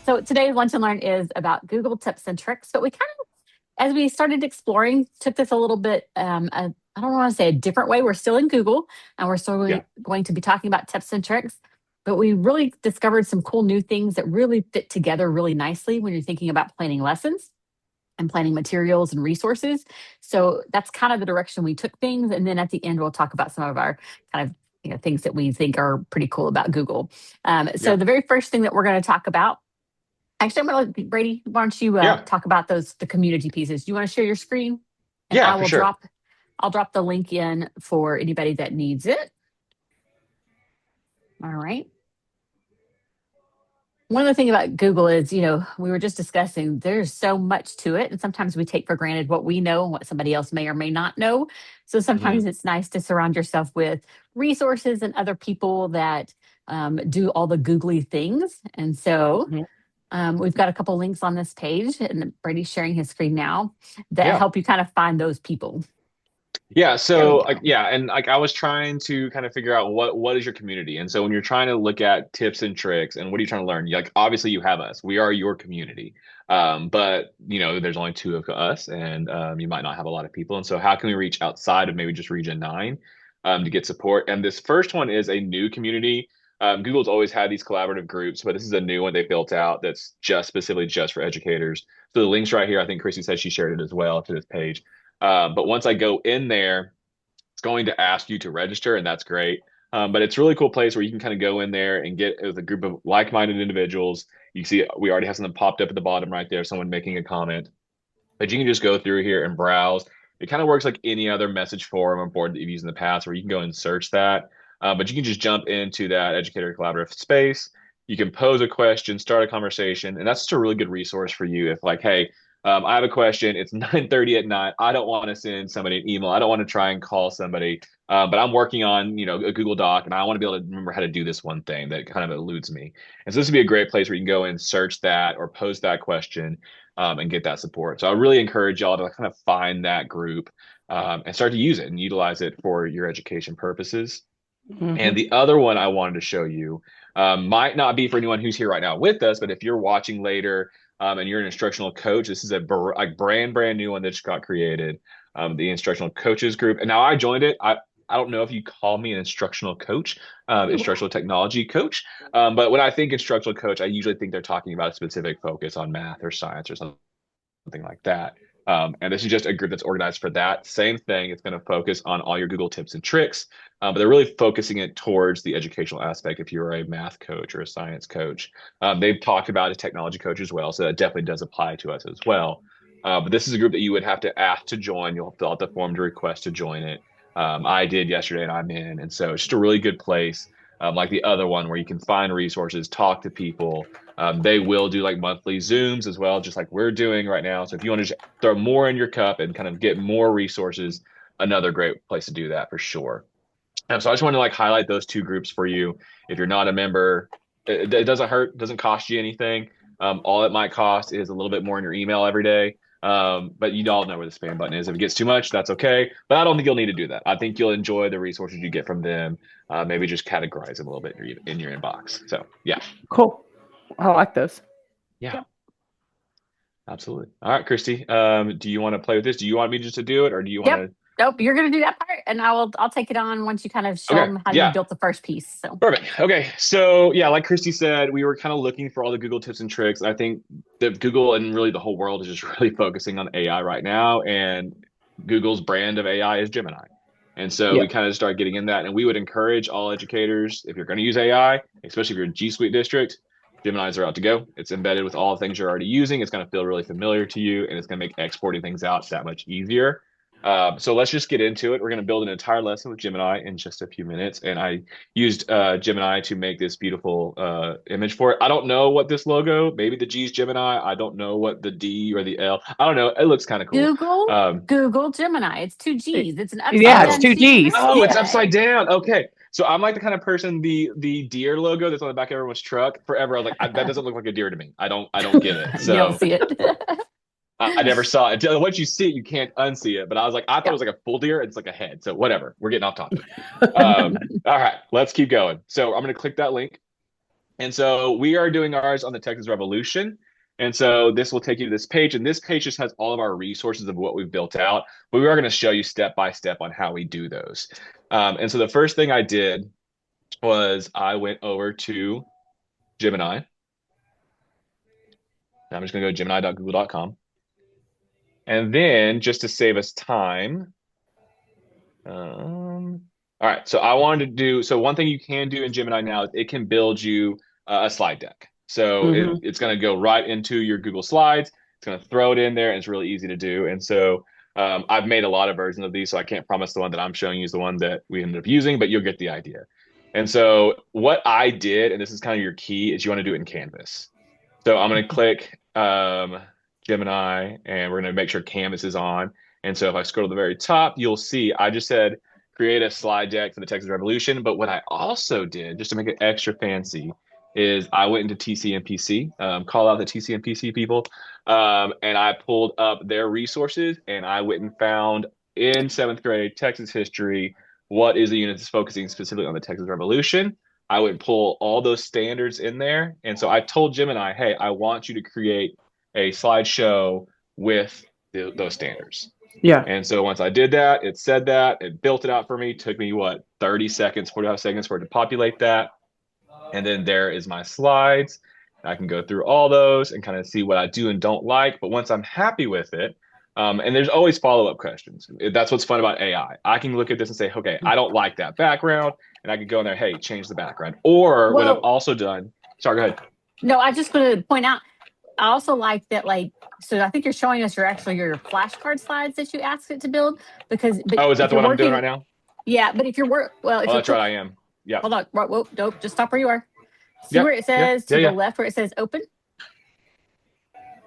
So today's Lunch and Learn is about Google tips and tricks, but we kind of, as we started exploring, took this a little bit, I don't want to say a different way. We're still in Google and we're still Yeah. going to be talking about tips and tricks, but we really discovered some cool new things that really fit together really nicely when you're thinking about planning lessons and planning materials and resources. So that's kind of the direction we took things. And then at the end, we'll talk about some of our kind of things that we think are pretty cool about Google. So Yeah. the very first thing that we're going to talk about. Actually, I'm going to let Brady. Why don't you Yeah. talk about the community pieces? Do you want to share your screen, and Yeah, for sure. I'll drop the link in for anybody that needs it. All right. One of the things about Google is, we were just discussing, there's so much to it. And sometimes we take for granted what we know and what somebody else may or may not know. So hmm sometimes it's nice to surround yourself with resources and other people that do all the googly things. And so hmm we've got a couple links on this page, and Brady's sharing his screen now that Yeah. help you kind of find those people. Yeah. There we So go. yeah, and like I was trying to kind of figure out what is your community. And so when you're trying to look at tips and tricks and what are you trying to learn, like obviously you have us. We are your community. But there's only two of us and you might not have a lot of people. And so how can we reach outside of maybe just region 9 to get support? And this first one is a new community. Google's always had these collaborative groups, but this is a new one they built out that's just specifically just for educators. So the link's right here. I think Chrissy said she shared it as well to this page. But once I go in there, it's going to ask you to register, and that's great. But it's a really cool place where you can kind of go in there and get with a group of like-minded individuals. You see, we already have something popped up at the bottom right there, someone making a comment. But you can just go through here and browse. It kind of works like any other message forum or board that you've used in the past, where you can go and search that. But you can just jump into that educator collaborative space. You can pose a question, start a conversation, and that's just a really good resource for you. If like, hey, I have a question. It's 9:30 at night. I don't want to send somebody an email. I don't want to try and call somebody, but I'm working on a Google Doc, and I want to be able to remember how to do this one thing that kind of eludes me. And so this would be a great place where you can go and search that or post that question and get that support. So I really encourage y'all to kind of find that group and start to use it and utilize it for your education purposes. And hmm the other one I wanted to show you might not be for anyone who's here right now with us, but if you're watching later and you're an instructional coach, this is a brand new one that just got created, the instructional coaches group. And now I joined it. I don't know if you call me an instructional coach, instructional technology coach, but when I think instructional coach, I usually think they're talking about a specific focus on math or science or something like that. And this is just a group that's organized for that same thing. It's going to focus on all your Google tips and tricks, but they're really focusing it towards the educational aspect. If you're a math coach or a science coach, they've talked about a technology coach as well, so that definitely does apply to us as well. But this is a group that you would have to ask to join. You'll fill out the form to request to join it. I did yesterday, and I'm in, and so it's just a really good place. Like the other one where you can find resources, talk to people. They will do like monthly Zooms as well, just like we're doing right now. So if you want to just throw more in your cup and kind of get more resources, another great place to do that for sure. So I just want to like highlight those two groups for you. If you're not a member, it doesn't hurt, doesn't cost you anything. All it might cost is a little bit more in your email every day. But you all know where the spam button is. If it gets too much, that's okay. But I don't think you'll need to do that. I think you'll enjoy the resources you get from them. Maybe just categorize them a little bit in your inbox. So yeah, Cool. I like those. yeah. Yep. Absolutely. All right, Christy. Do you want to play with this? Do you want me just to do it, or do you want Yep. to? Nope. You're going to do that part, and I'll take it on once you kind of show Okay. them how you Yeah. built the first piece. So Perfect. Okay. So yeah, like Christy said, we were kind of looking for all the Google tips and tricks. I think that Google and really the whole world is just really focusing on AI right now, and Google's brand of AI is Gemini. And so Yeah. we kind of start getting in that, and we would encourage all educators, if you're going to use AI, especially if you're a G Suite district, Geminis are out to go. It's embedded with all the things you're already using. It's going to feel really familiar to you, and it's going to make exporting things out that much easier. So let's just get into it. We're going to build an entire lesson with Gemini in just a few minutes. And I used Gemini to make this beautiful image for it. I don't know what this logo, maybe the G's Gemini. I don't know what the D or the L. I don't know. It looks kind of cool. Google Gemini. It's two G's. It's an upside Yeah, it's Oh, down two T and G's. a oh, it's G. upside down. Okay. So I'm like the kind of person, the deer logo that's on the back of everyone's truck forever. I was like, that doesn't look like a deer to me. I don't get it. You don't So see it. I never saw it. Once you see it, you can't unsee it. But I was like, I thought it Yep. was like a full deer. It's like a head. So whatever. We're getting off topic. All right, let's keep going. So I'm going to click that link. And so we are doing ours on the Texas Revolution. And so this will take you to this page, and this page just has all of our resources of what we've built out. But we are going to show you step by step on how we do those. And so the first thing I did was I went over to Gemini. I'm just going to go to gemini.google.com. And then just to save us time, all right. So I wanted to do, so one thing you can do in Gemini now is it can build you a slide deck. So it's going to go right into your Google Slides. It's going to throw it in there, and it's really easy to do. And so I've made a lot of versions of these, so I can't promise the one that I'm showing you is the one that we ended up using, but you'll get the idea. And so what I did, and this is kind of your key, is you want to do it in Canvas. So I'm going to click Gemini, and we're going to make sure Canvas is on. And so if I scroll to the very top, you'll see I just said create a slide deck for the Texas Revolution. But what I also did, just to make it extra fancy, is I went into TCMPC, call out the TCMPC people, and I pulled up their resources, and I went and found in 7th grade Texas history, what is the unit that's focusing specifically on the Texas Revolution. I would pull all those standards in there. And so I told Gemini, hey, I want you to create a slideshow with those standards. Yeah. And so once I did that, it said that, it built it out for me. It took me, 30 seconds, 45 seconds for it to populate that. And then there is my slides. I can go through all those and kind of see what I do and don't like. But once I'm happy with it, and there's always follow-up questions. That's what's fun about AI. I can look at this and say, okay, I don't like that background. And I could go in there, hey, change the background. Or what I've also done, sorry, go ahead. No, I just want to point out, I also like that, so I think you're showing us your flashcard slides that you asked it to build, because. Oh, is that the one I'm doing right now? Yeah, but if you're that's right, I am. Yeah. Hold on. Whoa, nope. Just stop where you are. See where it says to the left, where it says open.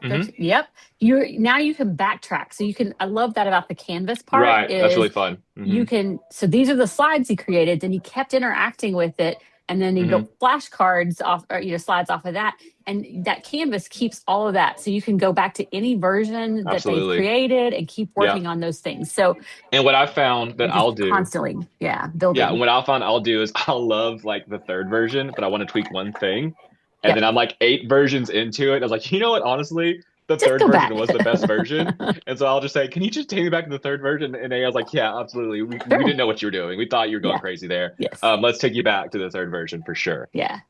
Yep. Now you can backtrack. So you can. I love that about the Canvas part. Right. That's really fun. You can. So these are the slides he created. Then he kept interacting with it, and then he built flashcards off, or slides off of that. And that Canvas keeps all of that, so you can go back to any version that they've created and keep working on those things. So, and what I found that I'll do constantly, building. Yeah, and what I'll do is I'll love the third version, but I want to tweak one thing, and then I'm 8 versions into it. I was like, you know what? Honestly, the third version was the best version, and so I'll just say, can you just take me back to the third version? And I was like, yeah, absolutely. We didn't know what you were doing. We thought you were going crazy there. Yes. Let's take you back to the third version for sure. Yeah.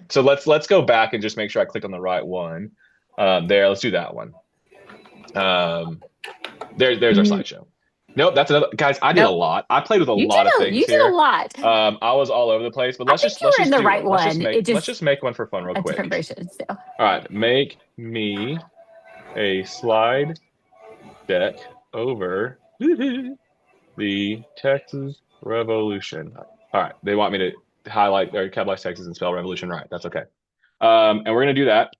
So let's go back and just make sure I clicked on the right one. There, let's do that one. There's our slideshow. Nope, that's another. Guys, I did a lot. I played with a lot of things here. You did a lot. I was all over the place, but let's just in the right one. Let's just make one for fun real quick. Different version, so. All right, make me a slide deck over the Texas Revolution. All right, they want me to highlight or capitalize Texas and spell revolution right. That's okay. And we're gonna do that.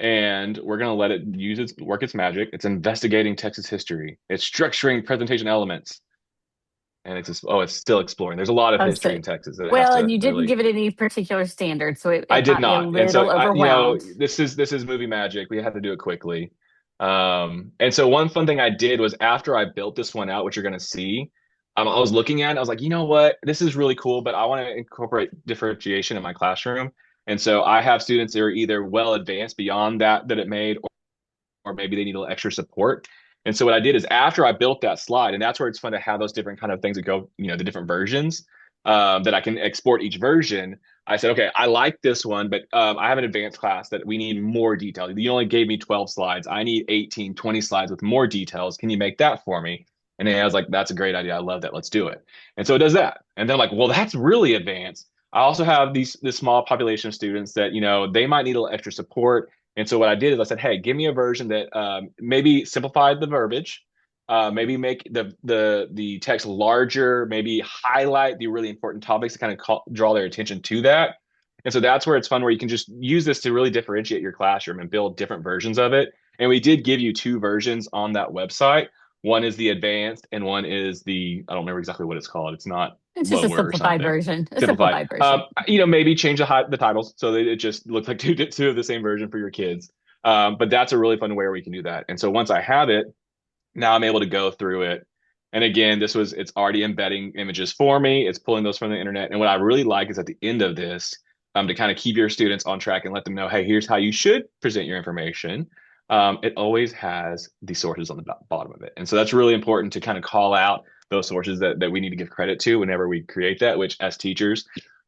And we're going to let it work its magic. It's investigating Texas history. It's structuring presentation elements. And it's still exploring. There's a lot of history in Texas. And you didn't give it any particular standard, so it I did not. And so this is movie magic. We had to do it quickly. And so one fun thing I did was after I built this one out, which you're going to see, I was looking at it, I was like, you know what? This is really cool, but I want to incorporate differentiation in my classroom. And so I have students that are either well advanced beyond that it made, or maybe they need a little extra support. And so what I did is after I built that slide, and that's where it's fun to have those different kind of things that go, the different versions that I can export each version. I said, okay, I like this one, but I have an advanced class that we need more detail. You only gave me 12 slides. I need 18, 20 slides with more details. Can you make that for me? And then I was like, that's a great idea. I love that. Let's do it. And so it does that. And then well, that's really advanced. I also have this small population of students that, they might need a little extra support. And so what I did is I said, hey, give me a version that maybe simplified the verbiage, maybe make the text larger, maybe highlight the really important topics to kind of draw their attention to that. And so that's where it's fun, where you can just use this to really differentiate your classroom and build different versions of it. And we did give you 2 versions on that website. One is the advanced, and one is I don't remember exactly what it's called. It's just a simplified version. Simplified version. Maybe change the titles so that it just looks like two of the same version for your kids. But that's a really fun way where we can do that. And so once I have it, now I'm able to go through it. And again, it's already embedding images for me. It's pulling those from the internet. And what I really like is at the end of this, to kind of keep your students on track and let them know, hey, here's how you should present your information. It always has the sources on the bottom of it. And so that's really important to kind of call out those sources that we need to give credit to whenever we create that, which as teachers,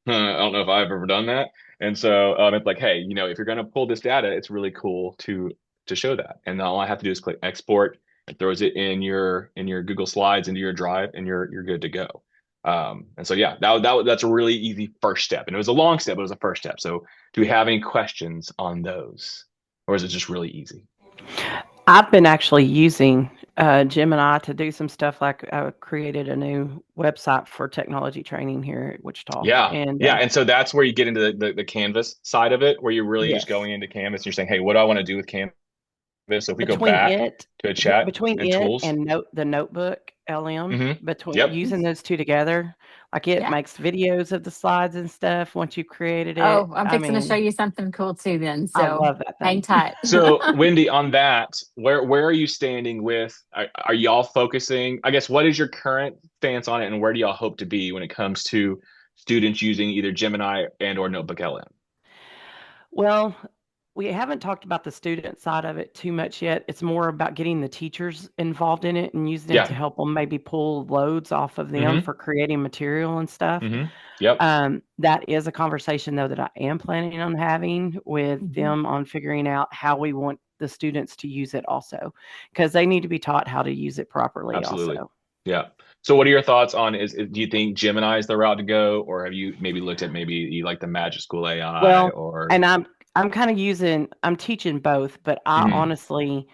I don't know if I've ever done that. And so it's like, hey, if you're going to pull this data, it's really cool to show that. And all I have to do is click export. It throws it in your Google Slides into your Drive, and you're good to go. And so yeah, that's a really easy first step. And it was a long step, but it was a first step. So do we have any questions on those, or is it just really easy? I've been actually using Gemini to do some stuff. Like I created a new website for technology training here at Wichita. Yeah. And And so that's where you get into the Canvas side of it, where you're really just yes, going into Canvas. You're saying, hey, what do I want to do with Canvas? So if we go between back it to a chat between and it tools. and the notebook LM, between Yep. using those two together, like it Yeah. makes videos of the slides and stuff once you've created it. Oh, I'm I fixing to show mean, you something cool too then. I So love that hang thing. tight. So Wendy, on that, where are you standing with, are y'all focusing, I guess, what is your current stance on it, and where do y'all hope to be when it comes to students using either Gemini and or Notebook LM? Well, we haven't talked about the student side of it too much yet. It's more about getting the teachers involved in it and using it to Yeah. help them maybe pull loads off of them for creating material and stuff. Yep. That is a conversation, though, that I am planning on having with them on figuring out how we want the students to use it also, because they need to be taught how to use it properly Absolutely. also. Yeah. So what are your thoughts on do you think Gemini is the route to go, or have you maybe looked at maybe you like the Magic School AI Well, or and I'm kind of I'm teaching both, but I honestly,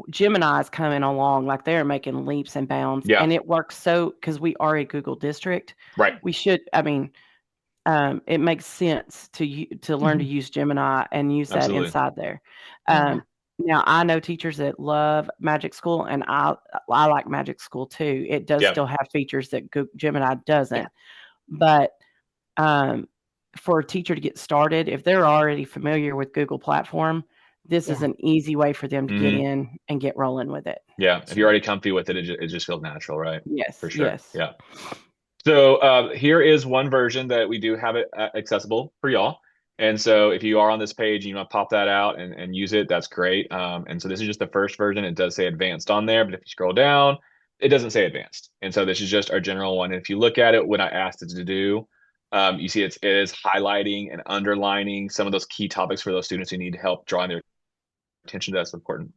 Gemini is coming along like they're making leaps and bounds, Yeah. and it works because we are a Google district. Right. We should, I mean, it makes sense to learn to use Gemini and use that inside there. Now I know teachers that love Magic School, and I like Magic School too. It does still have features that Gemini doesn't, but for a teacher to get started, if they're already familiar with Google platform, this is an easy way for them to get in and get rolling with it. Yeah. If you're already comfy with it, it just feels natural, right? Yes. For sure. Yes. Yeah. So here is one version that we do have it accessible for y'all. And so if you are on this page, you want to pop that out and use it, that's great. And so this is just the first version. It does say advanced on there, but if you scroll down, it doesn't say advanced. And so this is just our general one. And if you look at it, what I asked it to do, you see it is highlighting and underlining some of those key topics for those students who need help drawing their attention to those important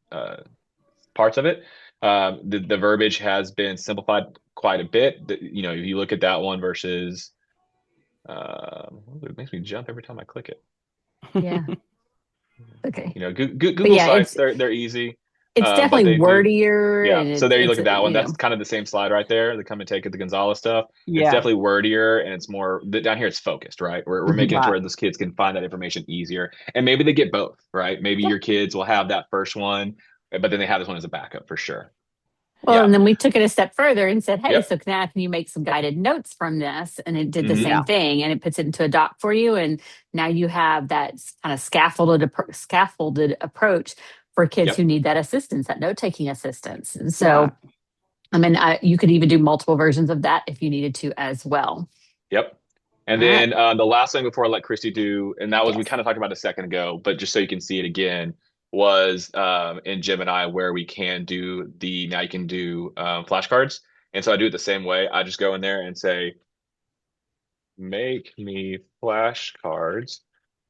parts of it. The verbiage has been simplified quite a bit. If you look at that one versus, it makes me jump every time I click it. Yeah. Okay. Google Sites, they're easy. It's definitely wordier. Yeah. So there you look at that one. That's kind of the same slide right there. The come and take it, the Gonzalez stuff. Yeah. It's definitely wordier, and it's more down here. It's focused, right? We're making it to where those kids can find that information easier, and maybe they get both, right? Maybe your kids will have that first one, but then they have this one as a backup for sure. Well, and then we took it a step further and said, hey, so now can you make some guided notes from this? And it did the same thing, and it puts it into a doc for you. And now you have that kind of scaffolded approach for kids who need that assistance, that note-taking assistance. And so, I mean, you could even do multiple versions of that if you needed to as well. Yep. And then the last thing before I let Christy do, and that was, we kind of talked about a second ago, but just so you can see it again, was in Gemini where we can do now you can do flashcards. And so I do it the same way. I just go in there and say, make me flashcards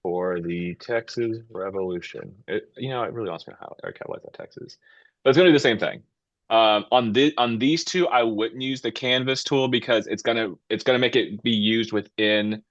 for the Texas Revolution. It really wants me to highlight that Texas, but it's going to do the same thing. On these two, I wouldn't use the Canvas tool because it's gonna make it be used within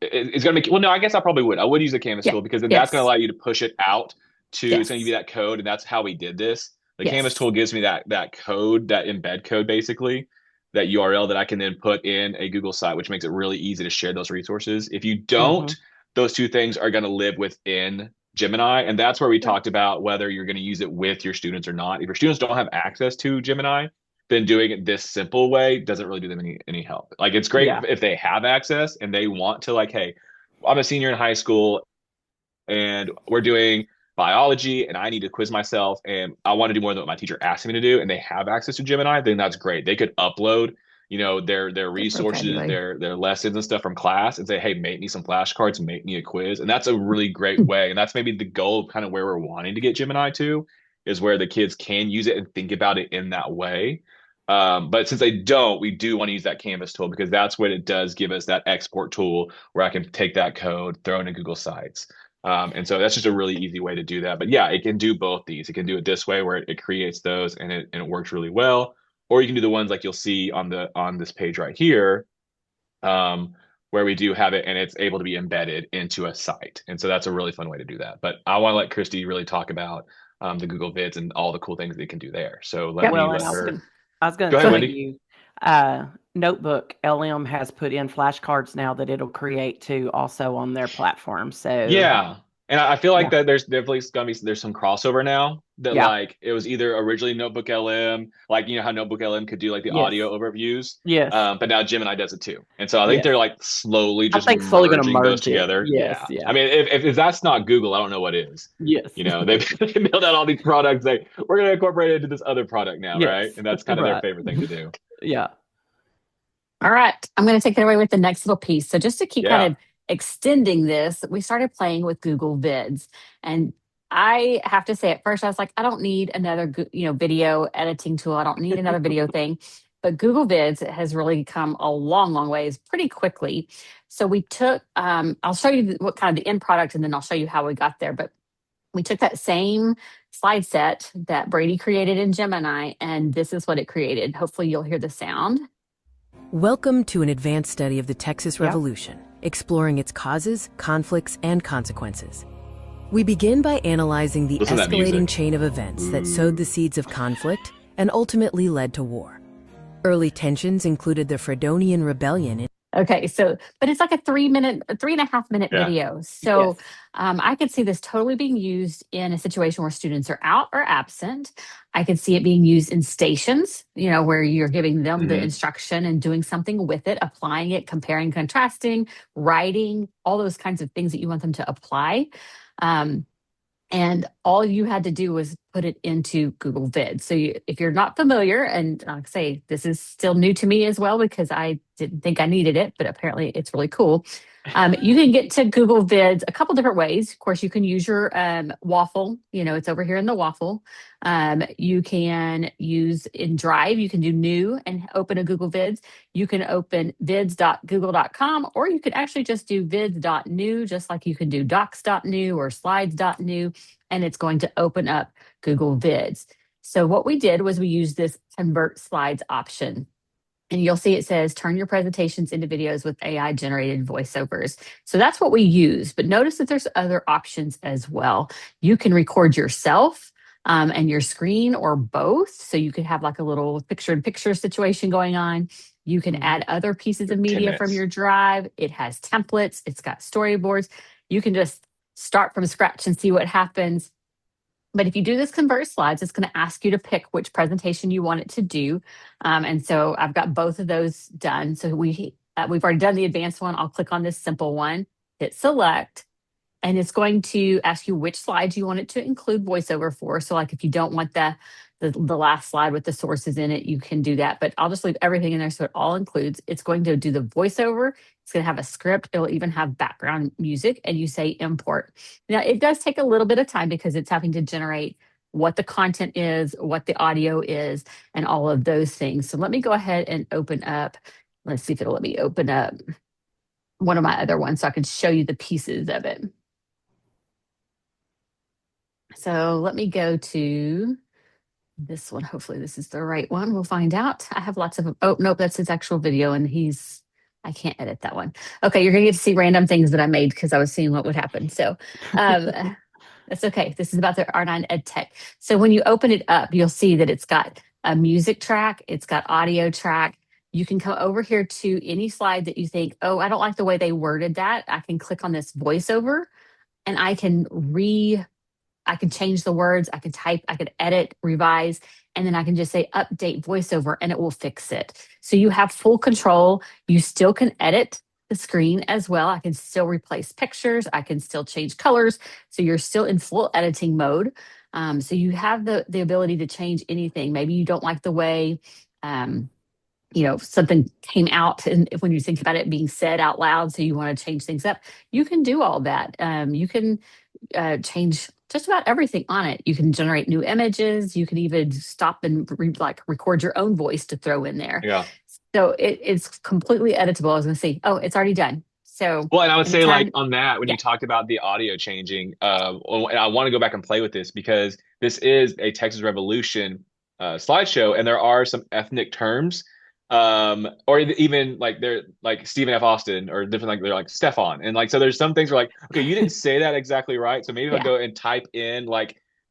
it's gonna make. Well, no, I guess I probably would. I would use the Canvas tool because then that's gonna allow you to push it out to. It's gonna give you that code, and that's how we did this. The Canvas tool gives me that code, that embed code, basically, that URL that I can then put in a Google site, which makes it really easy to share those resources. If you don't, those two things are going to live within Gemini. And that's where we talked about whether you're going to use it with your students or not. If your students don't have access to Gemini, then doing it this simple way doesn't really do them any help. Like, it's great if they have access and they want to, like, hey, I'm a senior in high school and we're doing biology and I need to quiz myself and I want to do more than what my teacher asked me to do, and they have access to Gemini, then that's great. They could upload their resources, vocabulary. their lessons and stuff from class, and say, hey, make me some flashcards, make me a quiz. And that's a really great way. And that's maybe the goal of kind of where we're wanting to get Gemini to, is where the kids can use it and think about it in that way. But since they don't, we do want to use that Canvas tool, because that's what it does give us, that export tool where I can take that code, throw it into Google Sites. And so that's just a really easy way to do that. But yeah, it can do both these. It can do it this way where it creates those and it works really well. Or you can do the ones like you'll see on this page right here, where we do have it and it's able to be embedded into a site. And so that's a really fun way to do that. But I want to let Christy really talk about the Google Vids and all the cool things they can do there. So let her. I was going to tell you, Notebook LM has put in flashcards now that it'll create too, also on their platform. So yeah. And I feel like that there's definitely there's some crossover now that like it was either originally Notebook LM, like how Notebook LM could do like the audio overviews. Yes. But now Gemini does it too. And so I think they're like slowly just going to merge those together. Yes. Yeah. I mean, if that's not Google, I don't know what is. Yes. They build out all these products. We're going to incorporate it into this other product now, right? And that's kind of their favorite thing to do. Yeah. All right. I'm going to take it away with the next little piece. So just to keep kind of extending this, we started playing with Google Vids. And I have to say, at first I was like, I don't need another video editing tool. I don't need another video thing. But Google Vids has really come a long, long ways pretty quickly. So we took, I'll show you what kind of the end product, and then I'll show you how we got there. But we took that same slide set that Brady created in Gemini, and this is what it created. Hopefully you'll hear the sound. Welcome to an advanced study of the Texas Revolution, exploring its causes, conflicts, and consequences. We begin by analyzing the escalating chain of events that sowed the seeds of conflict and ultimately led to war. Early tensions included the Fredonian Rebellion. Okay, so, but it's like a 3.5 minute video. So I could see this totally being used in a situation where students are out or absent. I could see it being used in stations, where you're giving them the instruction and doing something with it, applying it, comparing, contrasting, writing, all those kinds of things that you want them to apply. And all you had to do was put it into Google Vids. So if you're not familiar, and like I say, this is still new to me as well, because I didn't think I needed it, but apparently it's really cool. You can get to Google Vids a couple different ways. Of course, you can use your waffle. It's over here in the waffle. You can use in Drive. You can do new and open a Google Vids. You can open vids.google.com, or you could actually just do vids.new, just like you can do docs.new or slides.new, and it's going to open up Google Vids. So what we did was we used this convert slides option. And you'll see it says, turn your presentations into videos with AI generated voiceovers. So that's what we use. But notice that there's other options as well. You can record yourself and your screen, or both. So you could have like a little picture-in-picture situation going on. You can add other pieces of media from your Drive. It has templates. It's got storyboards. You can just start from scratch and see what happens. But if you do this convert slides, it's going to ask you to pick which presentation you want it to do. And so I've got both of those done. So we've already done the advanced one. I'll click on this simple one, hit select, and it's going to ask you which slides you want it to include voiceover for. So like if you don't want the last slide with the sources in it, you can do that. But I'll just leave everything in there so it all includes. It's going to do the voiceover. It's going to have a script. It'll even have background music, and you say import. Now, it does take a little bit of time because it's having to generate what the content is, what the audio is, and all of those things. So let me go ahead and open up. Let's see if it'll let me open up one of my other ones so I can show you the pieces of it. So let me go to this one. Hopefully this is the right one. We'll find out. I have lots of, oh, nope, that's his actual video, and I can't edit that one. Okay, you're gonna get to see random things that I made because I was seeing what would happen. So that's okay. This is about the R9 EdTech. So when you open it up, you'll see that it's got a music track, it's got audio track. You can come over here to any slide that you think, oh, I don't like the way they worded that. I can click on this voiceover, and I can change the words, I can type, I can edit, revise, and then I can just say update voiceover and it will fix it. So you have full control. You still can edit the screen as well. I can still replace pictures. I can still change colors. So you're still in full editing mode. So you have the ability to change anything. Maybe you don't like the way something came out, and when you think about it being said out loud, so you want to change things up, you can do all that. You can change just about everything on it. You can generate new images. You can even stop and record your own voice to throw in there. Yeah. So it's completely editable. I was going to say, oh, it's already done. So, well, and I would say anytime, on that, when you talked about the audio changing, and I want to go back and play with this because this is a Texas Revolution slideshow, and there are some ethnic terms, or even like they're like Stephen F. Austin or different, like they're like Stefan, and so there's some things where okay, you didn't say that exactly right, so maybe I'll go and type in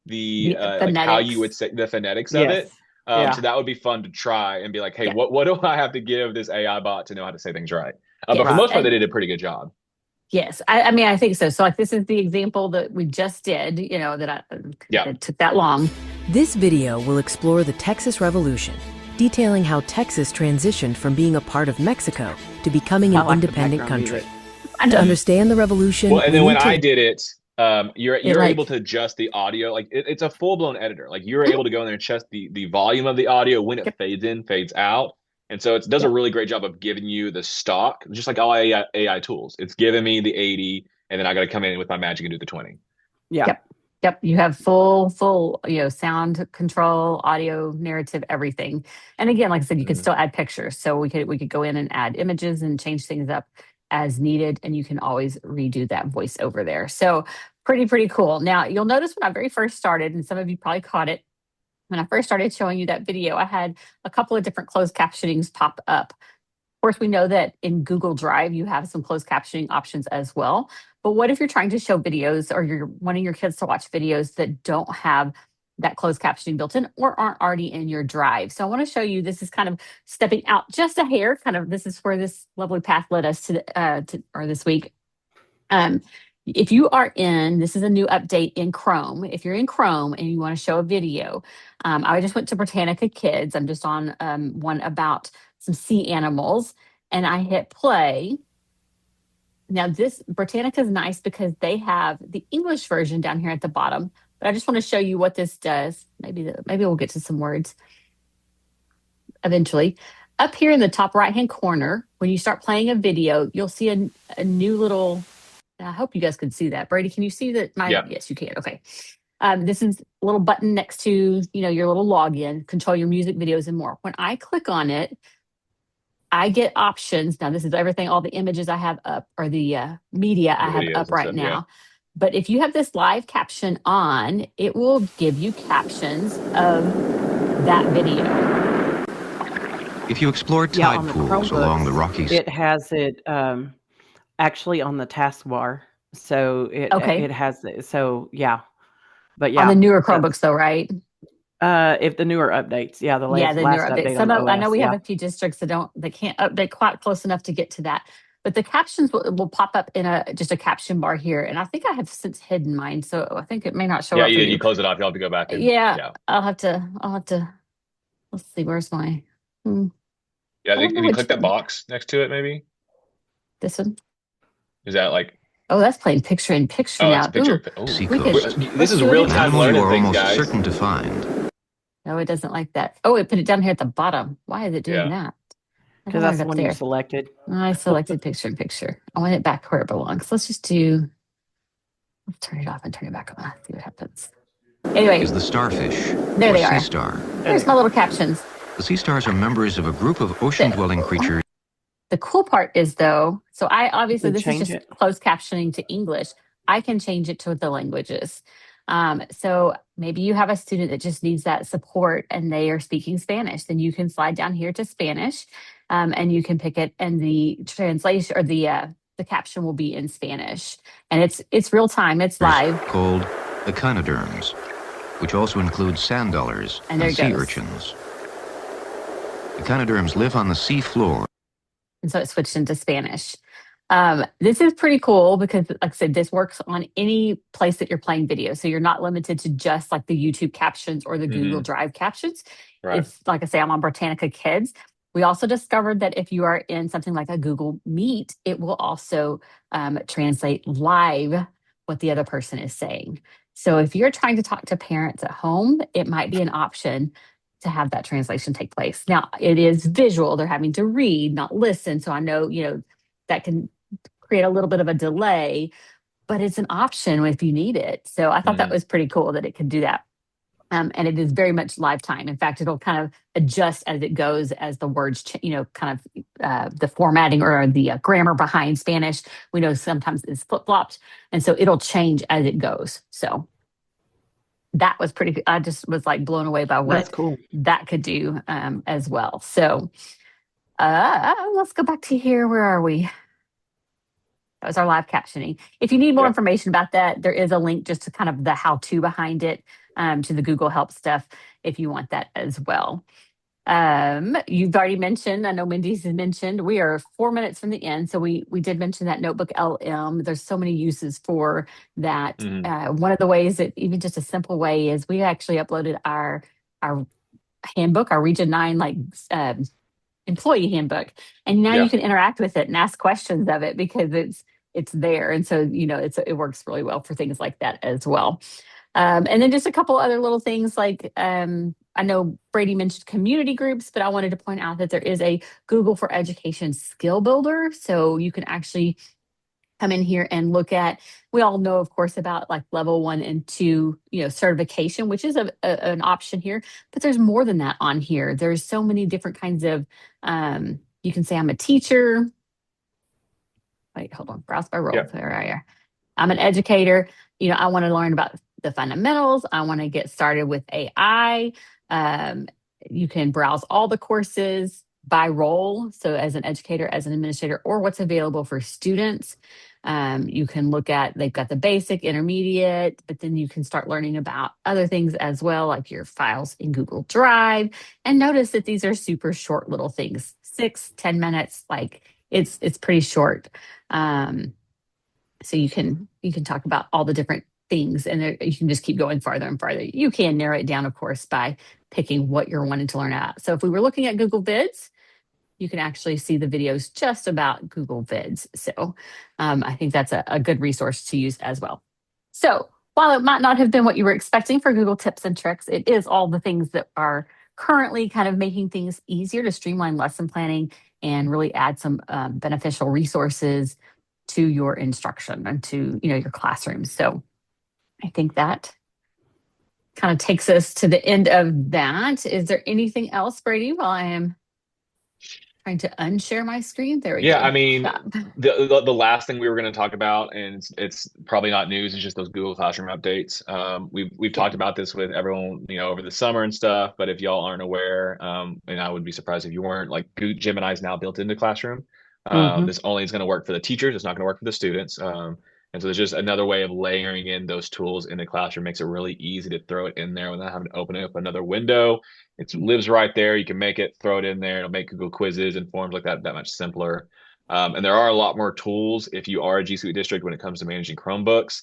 the like how you would say the phonetics of it. So that would be fun to try and be like, hey, what do I have to give this AI bot to know how to say things right? But for the most part, they did a pretty good job. Yes, I mean, I think so. So this is the example that we just did, that took that long. This video will explore the Texas Revolution, detailing how Texas transitioned from being a part of Mexico to becoming an independent country. To understand the revolution... Well, and then when I did it, you're able to adjust the audio. It's a full-blown editor. You're able to go in there and adjust the volume of the audio when it fades in, fades out. And so it does a really great job of giving you the stock, just like all AI tools. It's giving me the 80, and then I got to come in with my magic and do the 20. Yeah. Yep. You have full, sound control, audio, narrative, everything. And again, like I said, you could still add pictures. So we could go in and add images and change things up as needed. And you can always redo that voice over there. So pretty cool. Now, you'll notice when I very first started, and some of you probably caught it, when I first started showing you that video, I had a couple of different closed captionings pop up. Of course, we know that in Google Drive, you have some closed captioning options as well. But what if you're trying to show videos, or you're wanting your kids to watch videos that don't have that closed captioning built in or aren't already in your Drive? So I want to show you, this is kind of stepping out just a hair, this is where this lovely path led us to this week. If you are this is a new update in Chrome. If you're in Chrome and you want to show a video, I just went to Britannica Kids. I'm just on one about some sea animals, and I hit play. Now, this Britannica is nice because they have the English version down here at the bottom, but I just want to show you what this does. Maybe we'll get to some words eventually. Up here in the top right-hand corner, when you start playing a video, you'll see a new little... I hope you guys can see that. Brady, can you see that? Yes, you can. Okay. This is a little button next to, your little login, control your music, videos, and more. When I click on it, I get options. Now, this is everything, all the images I have up, or the media I have up right now. Yeah. But if you have this live caption on, it will give you captions of that video. If you explore tide pools along the Rockies... It has it... actually on the taskbar, so it has but on the newer Chromebooks though, right? If the newer updates, the last newer updates. Update OS, I know we have a few districts that can't update quite close enough to get to that, but the captions will pop up in just a caption bar here, and I think I have since hidden mine, so I think it may not show up. Yeah, you close it off. You'll have to go back. I'll have to. Let's see. Where's my? Yeah, if you click that box next to it, maybe this one. Is that Oh, that's playing picture in picture now. This is real-time learning things, guys. Certain to find. No, it doesn't like that. Oh, it put it down here at the bottom. Why is it doing that? Because that's the one you selected. I selected picture in picture. I want it back where it belongs. Let's turn it off and turn it back on. See what happens. Anyway. Is the starfish. There they are. Sea star. There's my little captions. The sea stars are members of a group of ocean-dwelling creatures. The cool part is, though, so this is just closed captioning to English. I can change it to the languages. So maybe you have a student that just needs that support and they are speaking Spanish. Then you can slide down here to Spanish, and you can pick it, and the translation or the caption will be in Spanish. And it's real time. It's live. Called echinoderms, which also includes sand dollars and sea urchins. Echinoderms live on the sea floor. And so it switched into Spanish. This is pretty cool because, like I said, this works on any place that you're playing video. So you're not limited to just like the YouTube captions or the Google Drive captions. Right. If, like I say, I'm on Britannica Kids. We also discovered that if you are in something like a Google Meet, it will also translate live what the other person is saying. So if you're trying to talk to parents at home, it might be an option to have that translation take place. Now, it is visual. They're having to read, not listen. So I know, that can create a little bit of a delay, but it's an option if you need it. So I thought that was pretty cool that it could do that. And it is very much live time. In fact, it'll kind of adjust as it goes, as the words, kind of the formatting or the grammar behind Spanish. We know sometimes it's flip-flopped. And so it'll change as it goes. So that was pretty, I just was like blown away by what that could do as well. So let's go back to here. Where are we? That was our live captioning. If you need more information about that, there is a link just to kind of the how-to behind it, to the Google Help stuff if you want that as well. You've already mentioned, I know Mindy's has mentioned, we are 4 minutes from the end. So we did mention that Notebook LM. There's so many uses for that. One of the ways that, even just a simple way, is we actually uploaded our handbook, our Region 9 employee handbook, and now you can interact with it and ask questions of it because it's there. And so, it works really well for things like that as well. And then just a couple other little things like, I know Brady mentioned community groups, but I wanted to point out that there is a Google for Education skill builder. So you can actually come in here and look at, we all know, of course, about like level 1 and 2, certification, which is an option here, but there's more than that on here. There's so many different kinds of, you can say I'm a teacher. Wait, hold on, browse by role. There I am. I'm an educator. I want to learn about the fundamentals. I want to get started with AI. You can browse all the courses by role. So as an educator, as an administrator, or what's available for students. You can look at, they've got the basic, intermediate, but then you can start learning about other things as well, like your files in Google Drive. And notice that these are super short little things, 6-10 minutes, like it's pretty short. So you can talk about all the different things, and you can just keep going farther and farther. You can narrow it down, of course, by picking what you're wanting to learn about. So if we were looking at Google Vids, you can actually see the videos just about Google Vids. So I think that's a good resource to use as well. So while it might not have been what you were expecting for Google tips and tricks, it is all the things that are currently kind of making things easier to streamline lesson planning and really add some beneficial resources to your instruction and to your classroom. So I think that kind of takes us to the end of that. Is there anything else, Brady, while I am trying to unshare my screen? There we go. Yeah, I mean, the last thing we were going to talk about, and it's probably not news, is just those Google Classroom updates. We've talked about this with everyone, over the summer and stuff. But if y'all aren't aware, and I would be surprised if you weren't, like Gemini is now built into Classroom. This only is going to work for the teachers. It's not going to work for the students. And so there's just another way of layering in those tools in the classroom. Makes it really easy to throw it in there without having to open up another window. It lives right there. You can make it, throw it in there. It'll make Google quizzes and forms like that much simpler. And there are a lot more tools if you are a G Suite district when it comes to managing Chromebooks.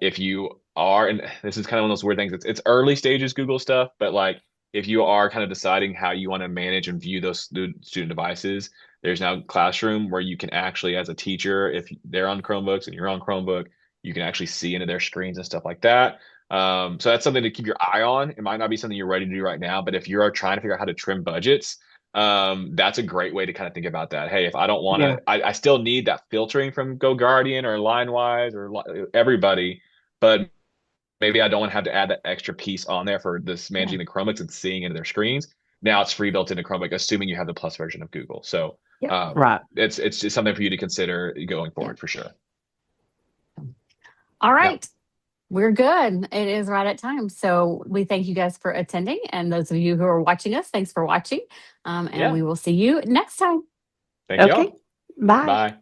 If you are, and this is kind of one of those weird things, it's early stages Google stuff, but like if you are kind of deciding how you want to manage and view those student devices, there's now Classroom where you can actually, as a teacher, if they're on Chromebooks and you're on Chromebook, you can actually see into their screens and stuff like that. So that's something to keep your eye on. It might not be something you're ready to do right now, but if you are trying to figure out how to trim budgets, that's a great way to kind of think about that. Hey, if I don't want to, I still need that filtering from GoGuardian or LineWise or everybody, but maybe I don't want to have to add that extra piece on there for this managing the Chromebooks and seeing into their screens. Now it's free built into Chromebook, assuming you have the plus version of Google. So right, it's just something for you to consider going forward for sure. All right. We're good. It is right at time. So we thank you guys for attending. And those of you who are watching us, thanks for watching. And we will see you next time. Thank you all. Bye. Bye.